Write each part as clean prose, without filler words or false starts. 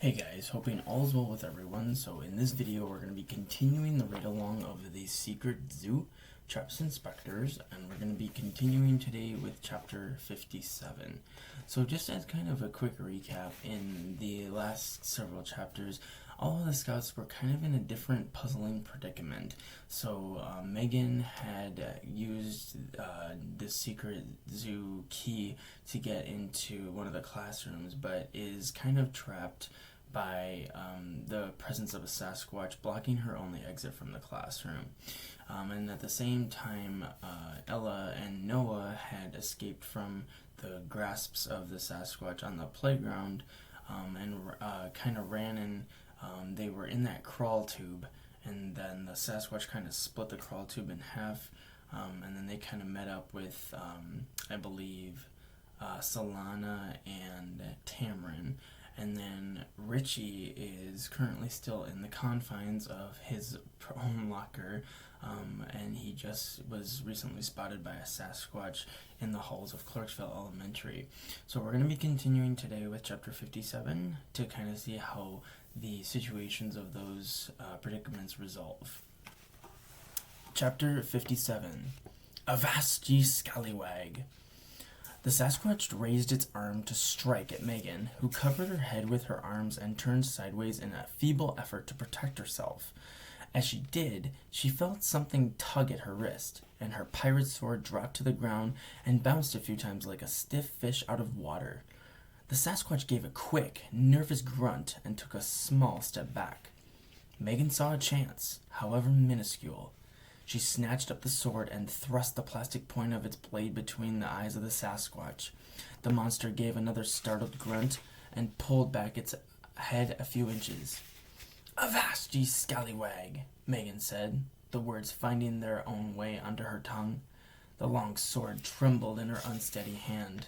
Hey guys, hoping all is well with everyone. So in this video we're going to be continuing the read-along of the Secret Zoo, Traps and Specters, and we're going to be continuing today with chapter 57. So just as kind of a quick recap, in the last several chapters, all of the scouts were kind of in a different puzzling predicament. So Megan had used the Secret Zoo key to get into one of the classrooms, but is kind of trapped by the presence of a Sasquatch blocking her only exit from the classroom. And at the same time, Ella and Noah had escaped from the grasps of the Sasquatch on the playground and kind of ran in. They were in that crawl tube, and then the Sasquatch kind of split the crawl tube in half, and then they kind of met up with, I believe, Solana and Tamarin. And then Richie is currently still in the confines of his own locker, and he just was recently spotted by a Sasquatch in the halls of Clarksville Elementary. So we're going to be continuing today with chapter 57 to kind of see how the situations of those predicaments resolve. Chapter 57. Avast, ye Scallywag! The Sasquatch raised its arm to strike at Megan, who covered her head with her arms and turned sideways in a feeble effort to protect herself. As she did, she felt something tug at her wrist, and her pirate sword dropped to the ground and bounced a few times like a stiff fish out of water. The Sasquatch gave a quick, nervous grunt and took a small step back. Megan saw a chance, however minuscule. She snatched up the sword and thrust the plastic point of its blade between the eyes of the Sasquatch. The monster gave another startled grunt and pulled back its head a few inches. "Avast, ye Scallywag!" Megan said, the words finding their own way under her tongue. The long sword trembled in her unsteady hand.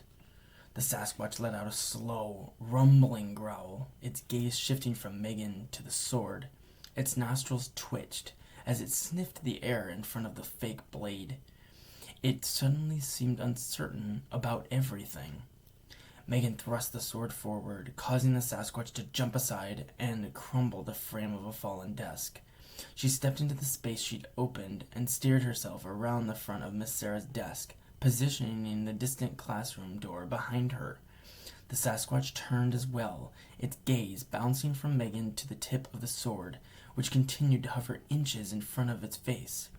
The Sasquatch let out a slow, rumbling growl, its gaze shifting from Megan to the sword. Its nostrils twitched as it sniffed the air in front of the fake blade. It suddenly seemed uncertain about everything. Megan thrust the sword forward, causing the Sasquatch to jump aside and crumble the frame of a fallen desk. She stepped into the space she'd opened and steered herself around the front of Miss Sarah's desk, positioning the distant classroom door behind her. The Sasquatch turned as well, its gaze bouncing from Megan to the tip of the sword, which continued to hover inches in front of its face.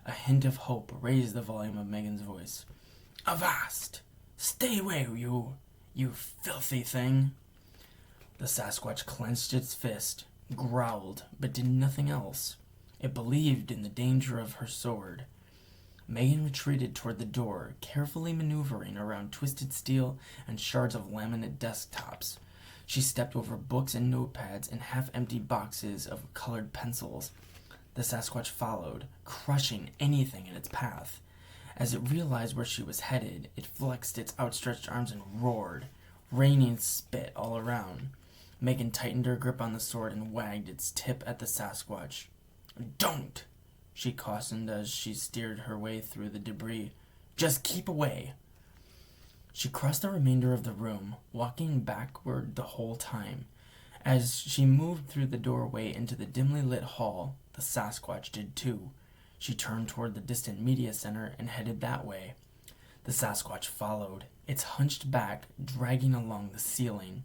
A hint of hope raised the volume of Megan's voice. "Avast! Stay away, you filthy thing!" The Sasquatch clenched its fist, growled, but did nothing else. It believed in the danger of her sword. Megan retreated toward the door, carefully maneuvering around twisted steel and shards of laminate desktops. She stepped over books and notepads and half-empty boxes of colored pencils. The Sasquatch followed, crushing anything in its path. As it realized where she was headed, it flexed its outstretched arms and roared, raining spit all around. Megan tightened her grip on the sword and wagged its tip at the Sasquatch. "Don't!" she cautioned as she steered her way through the debris. "Just keep away." She crossed the remainder of the room, walking backward the whole time. As she moved through the doorway into the dimly lit hall, the Sasquatch did too. She turned toward the distant media center and headed that way. The Sasquatch followed, its hunched back dragging along the ceiling.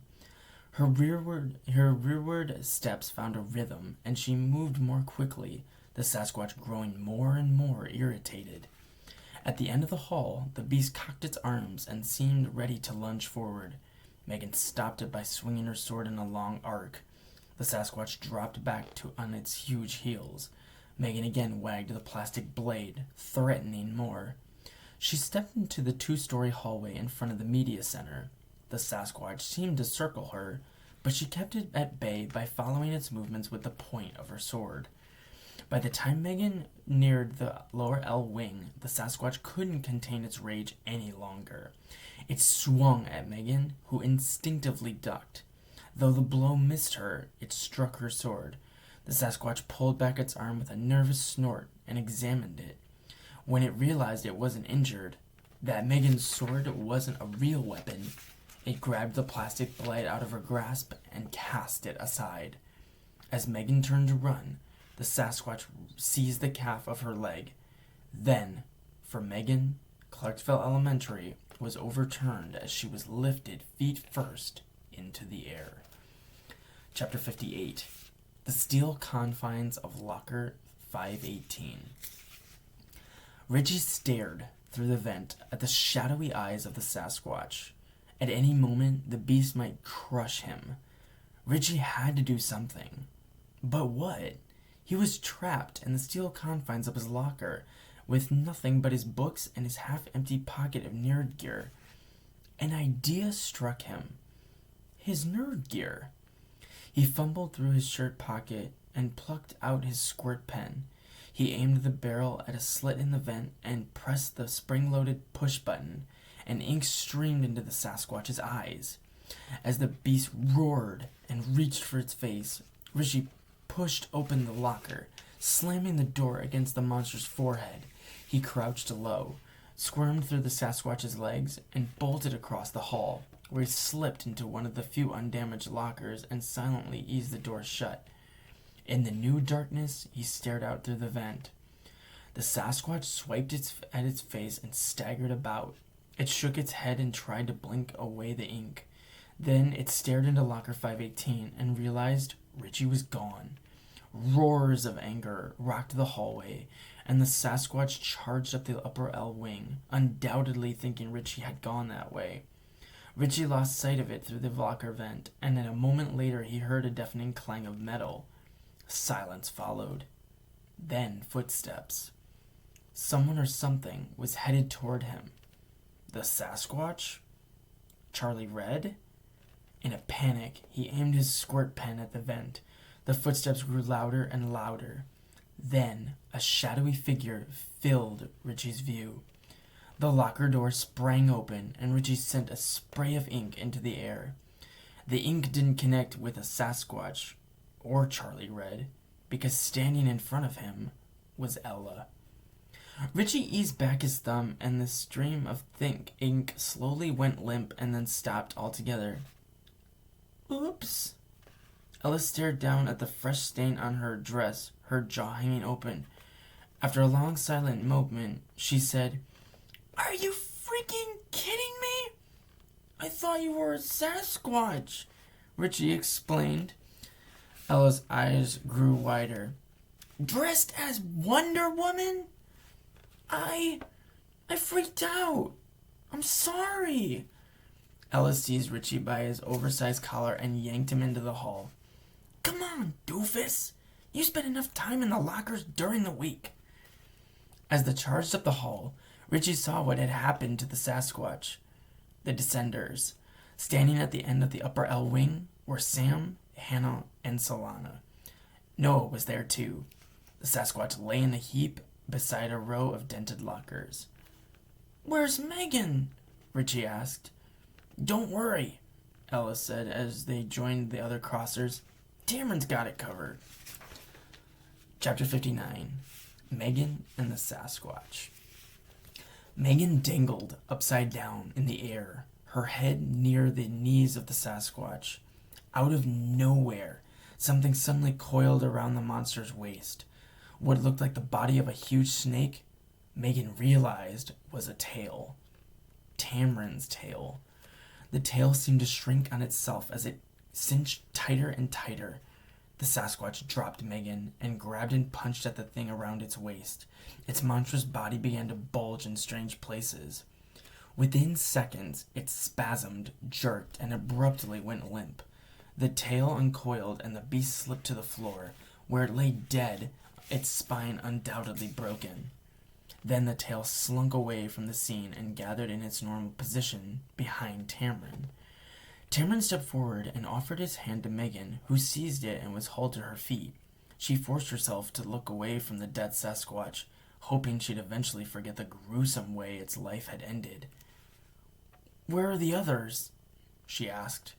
Her rearward steps found a rhythm, and she moved more quickly, the Sasquatch growing more and more irritated. At the end of the hall, the beast cocked its arms and seemed ready to lunge forward. Megan stopped it by swinging her sword in a long arc. The Sasquatch dropped back on its huge heels. Megan again wagged the plastic blade, threatening more. She stepped into the two-story hallway in front of the media center. The Sasquatch seemed to circle her, but she kept it at bay by following its movements with the point of her sword. By the time Megan neared the lower L wing, the Sasquatch couldn't contain its rage any longer. It swung at Megan, who instinctively ducked. Though the blow missed her, it struck her sword. The Sasquatch pulled back its arm with a nervous snort and examined it. When it realized it wasn't injured, that Megan's sword wasn't a real weapon, It grabbed the plastic blade out of her grasp and cast it aside. As Megan turned to run, the Sasquatch seized the calf of her leg. Then, for Megan, Clarksville Elementary was overturned as she was lifted feet first into the air. Chapter 58. The Steel Confines of Locker 518. Richie stared through the vent at the shadowy eyes of the Sasquatch. At any moment, the beast might crush him. Richie had to do something. But what? He was trapped in the steel confines of his locker, with nothing but his books and his half-empty pocket of nerd gear. An idea struck him. His nerd gear. He fumbled through his shirt pocket and plucked out his squirt pen. He aimed the barrel at a slit in the vent and pressed the spring-loaded push button, and ink streamed into the Sasquatch's eyes. As the beast roared and reached for its face, Richie pushed open the locker, slamming the door against the monster's forehead. He crouched low, squirmed through the Sasquatch's legs, and bolted across the hall, where he slipped into one of the few undamaged lockers and silently eased the door shut. In the new darkness, he stared out through the vent. The Sasquatch swiped at its face and staggered about. It shook its head and tried to blink away the ink. Then it stared into Locker 518 and realized Richie was gone. Roars of anger rocked the hallway, and the Sasquatch charged up the upper L wing, undoubtedly thinking Richie had gone that way. Richie lost sight of it through the locker vent, and a moment later he heard a deafening clang of metal. Silence followed. Then footsteps. Someone or something was headed toward him. The Sasquatch? Charlie Red? In a panic, he aimed his squirt pen at the vent. The footsteps grew louder and louder. Then, a shadowy figure filled Richie's view. The locker door sprang open, and Richie sent a spray of ink into the air. The ink didn't connect with a Sasquatch or Charlie Red, because standing in front of him was Ella. Richie eased back his thumb, and the stream of thick ink slowly went limp and then stopped altogether. Oops. Ella stared down at the fresh stain on her dress, her jaw hanging open. After a long silent moment, she said, "Are you freaking kidding me? I thought you were a Sasquatch," Richie explained. Ella's eyes grew wider. "Dressed as Wonder Woman? I freaked out. I'm sorry." Ella seized Richie by his oversized collar and yanked him into the hall. "Come on, doofus. You spent enough time in the lockers during the week." As they charged up the hall, Richie saw what had happened to the Sasquatch. The Descenders. Standing at the end of the upper L wing were Sam, Hannah, and Solana. Noah was there too. The Sasquatch lay in a heap beside a row of dented lockers. "Where's Megan?" Richie asked. "Don't worry," Ella said as they joined the other crossers. "Cameron's got it covered." Chapter 59. Megan and the Sasquatch. Megan dangled upside down in the air, her head near the knees of the Sasquatch. Out of nowhere, something suddenly coiled around the monster's waist. What looked like the body of a huge snake, Megan realized was a tail. Cameron's tail. The tail seemed to shrink on itself as it cinched tighter and tighter. The Sasquatch dropped Megan and grabbed and punched at the thing around its waist. Its monstrous body began to bulge in strange places. Within seconds, it spasmed, jerked, and abruptly went limp. The tail uncoiled and the beast slipped to the floor, where it lay dead, its spine undoubtedly broken. Then the tail slunk away from the scene and gathered in its normal position behind Cameron. Cameron stepped forward and offered his hand to Megan, who seized it and was hauled to her feet. She forced herself to look away from the dead Sasquatch, hoping she'd eventually forget the gruesome way its life had ended. "Where are the others?" she asked.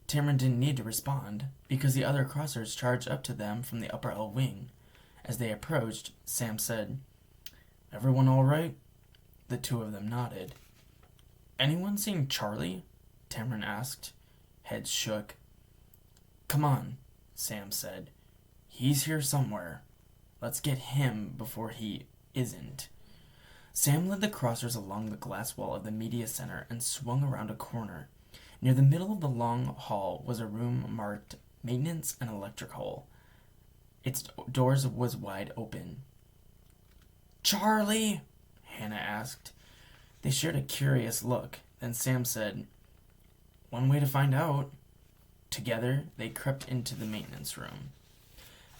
Cameron didn't need to respond, because the other crossers charged up to them from the upper L wing. As they approached, Sam said, "Everyone all right?" The two of them nodded. "Anyone seen Charlie?" Tamron asked. Heads shook. Come on, Sam said. He's here somewhere. Let's get him before he isn't. Sam led the crossers along the glass wall of the media center and swung around a corner. Near the middle of the long hall was a room marked Maintenance and Electrical. Its doors was wide open. Charlie? Hannah asked. They shared a curious look. Then Sam said, One way to find out. Together, they crept into the maintenance room.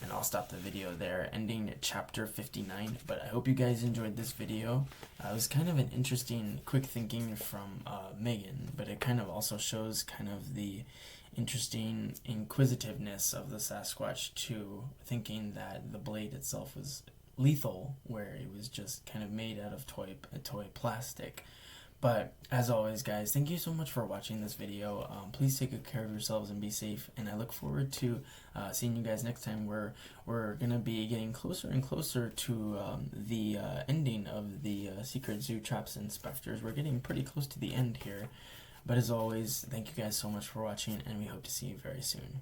And I'll stop the video there, ending at chapter 59. But I hope you guys enjoyed this video. It was kind of an interesting, quick thinking from Megan, but it kind of also shows kind of the interesting inquisitiveness of the Sasquatch too, thinking that the blade itself was lethal, where it was just kind of made out of toy plastic. But as always, guys, thank you so much for watching this video. Please take good care of yourselves and be safe. And I look forward to seeing you guys next time, where we're going to be getting closer and closer to the ending of the Secret Zoo Traps and Specters. We're getting pretty close to the end here. But as always, thank you guys so much for watching, and we hope to see you very soon.